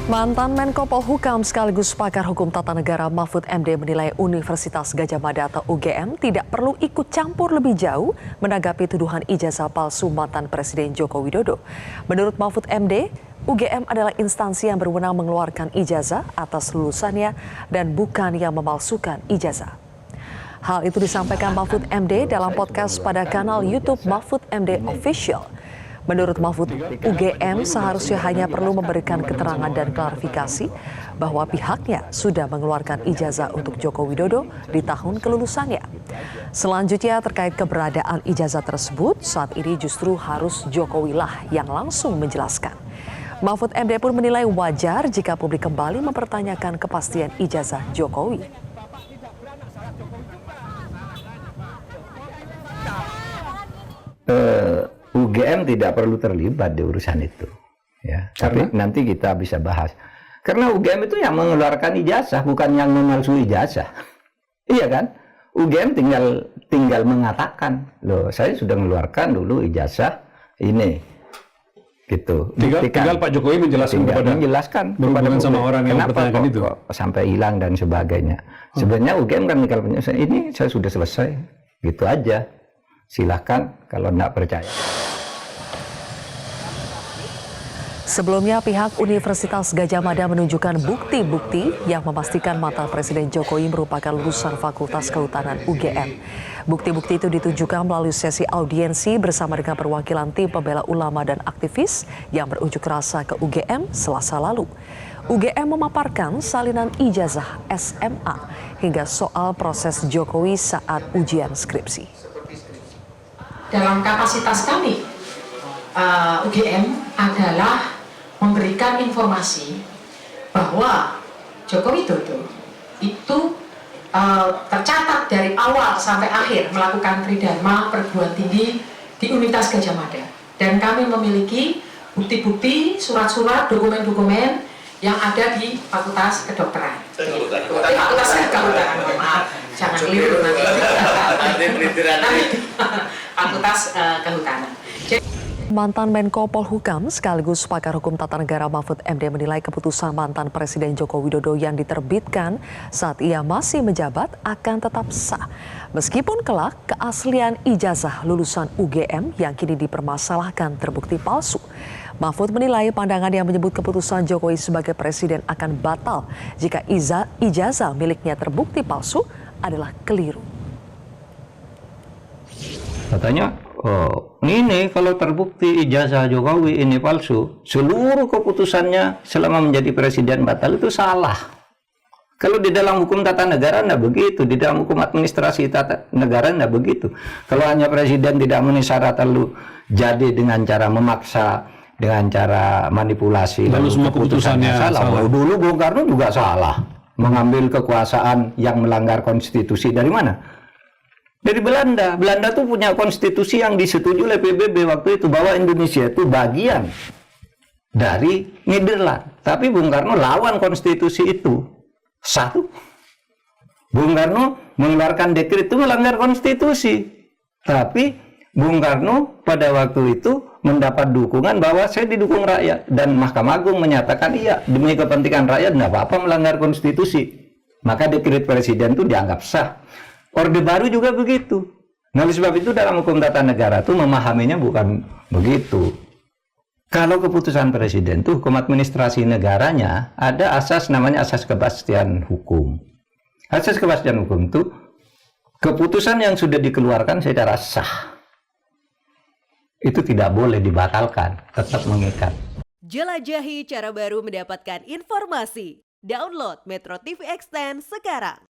Mantan Menko Polhukam sekaligus pakar hukum tata negara Mahfud MD menilai Universitas Gadjah Mada atau UGM tidak perlu ikut campur lebih jauh menanggapi tuduhan ijazah palsu mantan Presiden Joko Widodo. Menurut Mahfud MD, UGM adalah instansi yang berwenang mengeluarkan ijazah atas lulusannya dan bukan yang memalsukan ijazah. Hal itu disampaikan Mahfud MD dalam podcast pada kanal YouTube Mahfud MD Official. Menurut Mahfud, UGM seharusnya hanya perlu memberikan keterangan dan klarifikasi bahwa pihaknya sudah mengeluarkan ijazah untuk Joko Widodo di tahun kelulusannya. Selanjutnya terkait keberadaan ijazah tersebut, saat ini justru harus Jokowi lah yang langsung menjelaskan. Mahfud MD pun menilai wajar jika publik kembali mempertanyakan kepastian ijazah Jokowi. UGM tidak perlu terlibat di urusan itu, ya. Tapi nanti kita bisa bahas. Karena UGM itu yang mengeluarkan ijazah, bukan yang memalsu ijazah, iya kan? UGM tinggal mengatakan, loh, saya sudah mengeluarkan dulu ijazah ini, gitu. Tinggal Pak Jokowi menjelaskan berhubungan sama orang yang mempertanyakan itu, kok sampai hilang dan sebagainya. Sebenarnya UGM kan tinggal menyelesaikan, ini saya sudah selesai, gitu aja. Silahkan kalau tidak percaya. Sebelumnya, pihak Universitas Gadjah Mada menunjukkan bukti-bukti yang memastikan mantan Presiden Jokowi merupakan lulusan Fakultas Kehutanan UGM. Bukti-bukti itu ditunjukkan melalui sesi audiensi bersama dengan perwakilan tim pembela ulama dan aktivis yang berunjuk rasa ke UGM Selasa lalu. UGM memaparkan salinan ijazah SMA hingga soal proses Jokowi saat ujian skripsi. Dalam kapasitas kami, UGM adalah memberikan informasi bahwa Joko Widodo itu tercatat dari awal sampai akhir melakukan tridharma perguruan tinggi di Universitas Gadjah Mada. Dan kami memiliki bukti-bukti, surat-surat, dokumen-dokumen yang ada di Fakultas Kedokteran. Fakultas Kedokteran, maaf, jangan keliru nanti. Fakultas Kehutanan. Mantan Menko Polhukam sekaligus pakar hukum tata negara Mahfud MD menilai keputusan mantan Presiden Joko Widodo yang diterbitkan saat ia masih menjabat akan tetap sah. Meskipun kelak keaslian ijazah lulusan UGM yang kini dipermasalahkan terbukti palsu. Mahfud menilai pandangan yang menyebut keputusan Jokowi sebagai presiden akan batal jika ijazah miliknya terbukti palsu adalah keliru. Katanya, oh, ini kalau terbukti ijazah Jokowi ini palsu, seluruh keputusannya selama menjadi presiden batal itu salah. Kalau di dalam hukum tata negara tidak begitu, di dalam hukum administrasi tata negara tidak begitu. Kalau hanya presiden tidak memenuhi syarat lalu jadi dengan cara memaksa, dengan cara manipulasi, lalu semua keputusannya salah. Dulu Bung Karno juga salah, mengambil kekuasaan yang melanggar konstitusi dari mana? Dari Belanda. Belanda tuh punya konstitusi yang disetujui oleh PBB waktu itu bahwa Indonesia itu bagian dari Nederland. Tapi Bung Karno lawan konstitusi itu. Satu, Bung Karno mengeluarkan dekret itu melanggar konstitusi. Tapi Bung Karno pada waktu itu mendapat dukungan bahwa saya didukung rakyat. Dan Mahkamah Agung menyatakan iya, demi kepentingan rakyat tidak apa-apa melanggar konstitusi. Maka dekret presiden itu dianggap sah. Orde Baru juga begitu. Nah, oleh sebab itu dalam hukum tata negara itu memahaminya bukan begitu. Kalau keputusan presiden itu hukum administrasi negaranya ada asas namanya asas kepastian hukum. Asas kepastian hukum itu keputusan yang sudah dikeluarkan secara sah. Itu tidak boleh dibatalkan, tetap mengikat. Jelajahi cara baru mendapatkan informasi. Download Metro TV Extend sekarang.